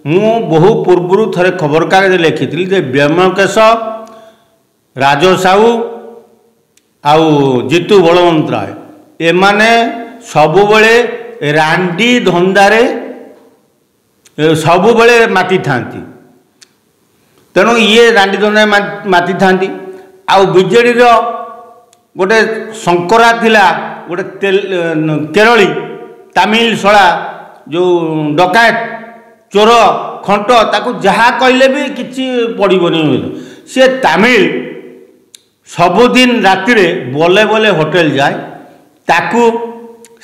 ମୁଁ ବହୁ ପୂର୍ବରୁ ଥରେ ଖବରକାଗଜ ଲେଖିଥିଲି ଯେ ବ୍ୟୋମକେଶ ରାଜ ସାହୁ ଆଉ ଜିତୁ ବଳବନ୍ତରାୟ ଏମାନେ ସବୁବେଳେ ରାଣ୍ଡି ଧନ୍ଦାରେ ସବୁବେଳେ ମାତି ଥାନ୍ତି। ତେଣୁ ଇଏ ରାଣ୍ଡି ଧନ୍ଦାରେ ମାତି ଥାନ୍ତି। ଆଉ ବିଜେଡିର गोटे शंकरा थिला गोटे केरली तमिल शला जो डकायत चोर खंट ताकू जहाँ कहले भी किसी पड़ोनी सी तमिल सबुदिन राति बोले बोले होटेल जाए ताकू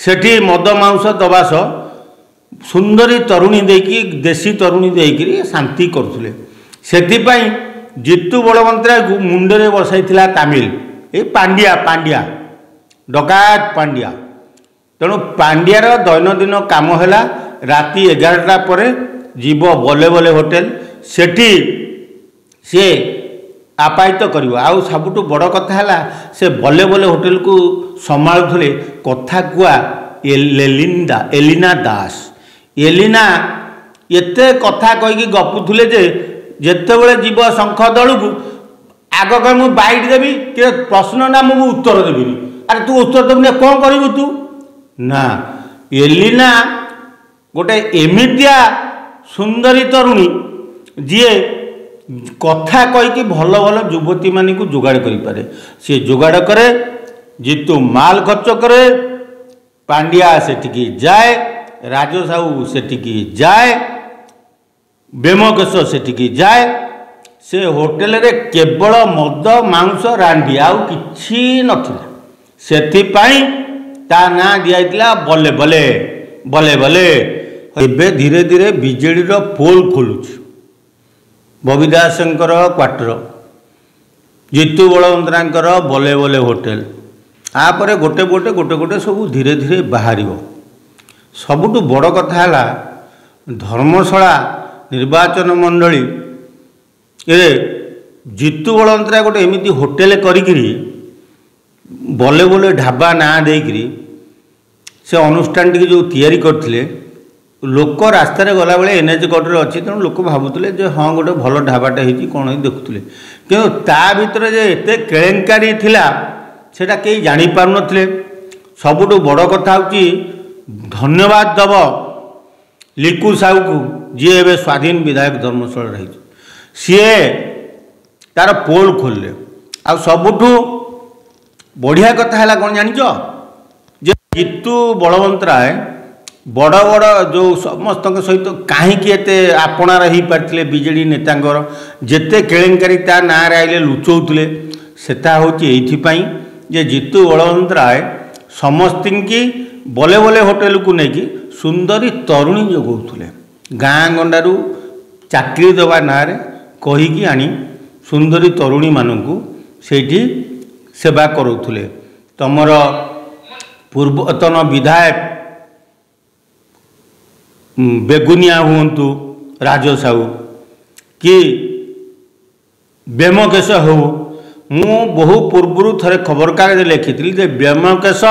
सेठी मद मांस दबास सुंदरी तरुणी देकी देशी तरुणी देकी शांति करुले से जितु बलवंतराय मुंडे बसाई तमिल ये पांड्या पांड्या डकायत पांड्या तेणु पांड्यार दैनंदिन काम है राति 11टा पर जीव बोले बोले होटेल सेठी सी आपायित कर सबुठ बड़ कथा है से बोले बोले होटेल को संभालुले कथा कुआ एलिना दास एलिना एते कथा कहीकि गपुले जेतेबेले जीव शंख दल को आग कह मुझे बाइट देवी कि प्रश्न ना मुझे उत्तर देवी अरे तू उत्तर देवी कौन करू तू ना एलिना गोटे एमितिया सुंदरी तरुणी जी कथा कहीकि भल भल युवती मान को जोगाड़ करें सी जोगाड़ करे जितु माल खर्च करे पांड्या सेठिकी जाए राज साहू सेठिकी जाए व्योमकेश सेठिकी जाए से होटेल रे केवल मद मांस रांडी आउ किछि नथिला सेथिपाई ता ना दियाइतला बोले बोले बोले बोले एबे धीरे धीरे बीजेडी रो पोल खोलुछि बबी दासंकर क्वार्टर जितु बलवंतरांकर बोले बोले होटेल आपरे गोटे गोटे गोटे गोटे सब धीरे धीरे बाहर सबुठु बड़ कथा है धर्मशाला निर्वाचन मंडली जितु बलवंतराय गोटे एमती होटेल करी बोले बोले ढाबा ना देकरी से अनुष्ठान टी जो तैयारी करथिले लोक रास्तार गला बेले एनएच कटर अच्छी तेणु लोक भावुले हाँ गोटे भल ढाबाटा होती कौन देखुले कि ता भीतर जे एते केलेंकारी थिला सेटा कई जानी पारु नथिले सबुठु बड़ कथा होची धन्यवाद दब लिकु साहू को जी एवं स्वाधीन विधायक धर्मशाला रही सीए तार पोल खोलले आ सबुठु बढ़िया कथा है कौन जानिच जे जितु बलवंतराय बड़ बड़ जो समस्त सहित कहीं आपणार हो पारे बीजेडी नेतांकर जेते केलेंकारी ता ना आइले लुचौले सेटा होची एइथिपाई जे जितु बलवंतराय समस्त की बोले बोले होटेल को लेकिन सुंदरी तरुणी जोगौले गाँ गंडारू चाकरी देवा ना कहीकि आनी सुंदरी तरुणी मानू सेठी सेवा करुले तमर पूर्वतन विधायक बेगुनिया हुंतु राज साहू कि व्योमकेश हो मु बहु पूर्व थे खबर कागज लिखी व्योमकेश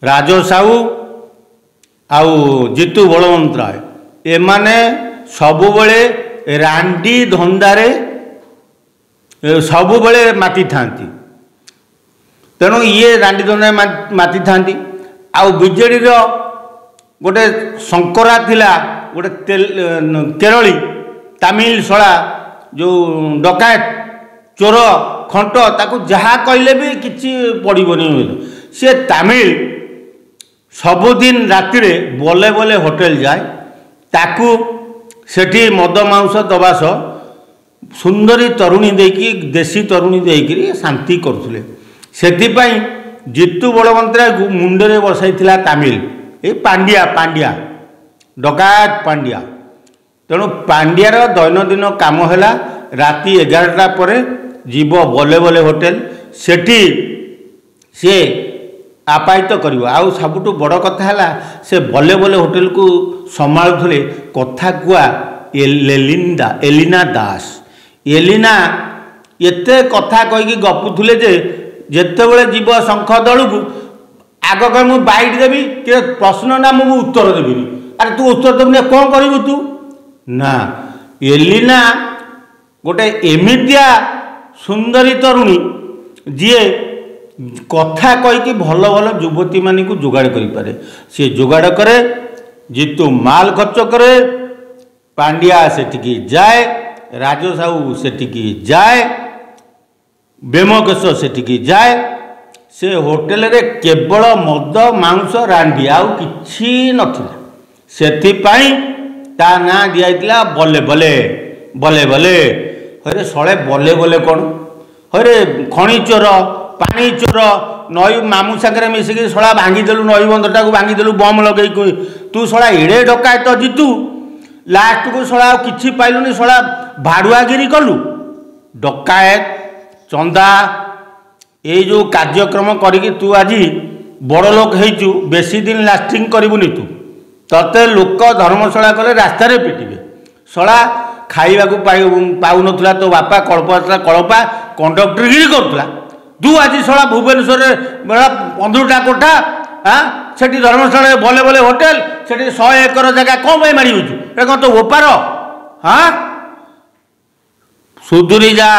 राज साहू आउ जितु बलवंतराय एमाने सबुबले रांडी धंदारे सबुबले माति थांती तेणु ये रांडी धंदा माति थांती आउ बीजेडी रो गोटे शंकरा थिला गोटे केरली तमिल शला जो डकायत चोर खंट ताकू जहाँ कहले भी किसी पड़ोनी सी तमिल सबुदिन राति बोले बोले होटेल जाए ताकू सेठी मद मांस दबास सुंदरी तरुणी देकी देशी तरुणी देकी शांति करुले से जितु बलवंतराय मुंडे बसाई तमिल ये पांड्या पांड्या डकायत पांड्या तेणु पांड्यार दैनंदिन काम है राति 11टा पर जीव बोले बोले होटेल सेठी सी आपायित कर सबुठ बड़ कथा है से बोले बोले होटेल को संभालुले कथा कुआ एलिना दास एलिना एते कथा कहीकि गपुले जेतेबेले जीव शंख दल को आग कह मुझे बाइट देवी कि प्रश्न ना मुझे उत्तर देवी अरे तू उत्तर देवी कौन करू तू ना एलिना गोटे एमितिया सुंदरी तरुणी जी कथा कहीकि भल भल युवती मान को जोगाड़ करें सी जोगाड़ करे जीतू माल खर्च करे पांड्या सेठिकी जाए राजसाहू सेठिकी जाए बेमकेश सेठिकी जाए से होटेल रे केवल मद मांस रांधि आउ किछि नथिला सेथिपाई ता ना दिया बले बले बले बले हरे सळे बले बले कौन हरे खणी चोर पानी चोर नई मामू सागर मिसिक शला भांगीदेलु नई बंधटा को भांगीदेलु बम लगे तू शला एड़े डकायत जीतू लास्ट को शला किछि पाइलुनी शला भाड़ुआगिरी कलु डकायत चंदा ये जो कार्यक्रम करिकी तू आज बड़ लोक हेचु बेसी दिन लास्टिंग करिबुनी तू तते लोक धर्मशाला कले रास्ता रे पिटिबे शला खाइबा को पाउ नथुला तो बापा कल्पा कंडक्टरगिरी करुला तू आज शला भुवनेश्वर 15टा कोठा हाँ सेठी धर्मशाला भले भले होटेल सेठी 100 एकर जगह कौन पे मारी होचु ए कौन तो ओपार हाँ सुधुरी जा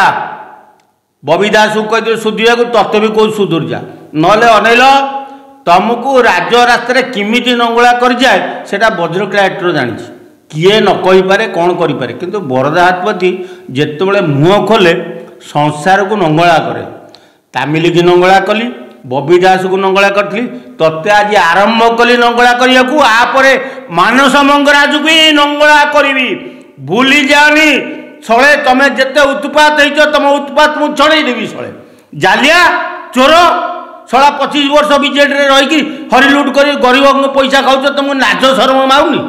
बबी दास को कह सुधुरिया को तत्व भी कौन सुधुरी जा नले अनेल तुमको राज्य रास्ता किमिति नंगला कर जाए सेटा वज्र क्लाइटर जानी किए न कही पारे कौन करि पारे किंतु वरदा हाथपति जेतेबेले मुह खोले संसार को नंगला करे तामिल की नंगला कली बबी दास को नंगला करी तत्ते आज आरंभ कली नंगला करिया को आपरे मानस मंगराज भी नंगला करी भूली जानी छळे तमे जेते उत्पात होइछ तम उत्पात मु छड़े देवी छळे जालिया चोर छड़ा 25 वर्ष बीजेडी रे रही हरि लुट करी गरीब को पैसा खाउछ तुम नाज शर्म माउनी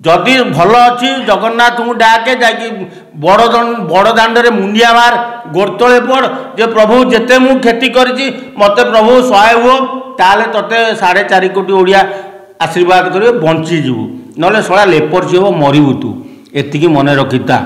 जदि भल अच्छी जगन्नाथ को डाके जाकि बड़ दाण्ड मुंडिया मार गोड़तले पड़ जे प्रभु जेते मु खेती करी मत प्रभु सहाय हुओ ताले तते 4.5 कोटी ओडिया आशीर्वाद करेंगे बंचीजु ना सड़ा लेपर्सी हम मरबू तू एतिकी मन रखिता।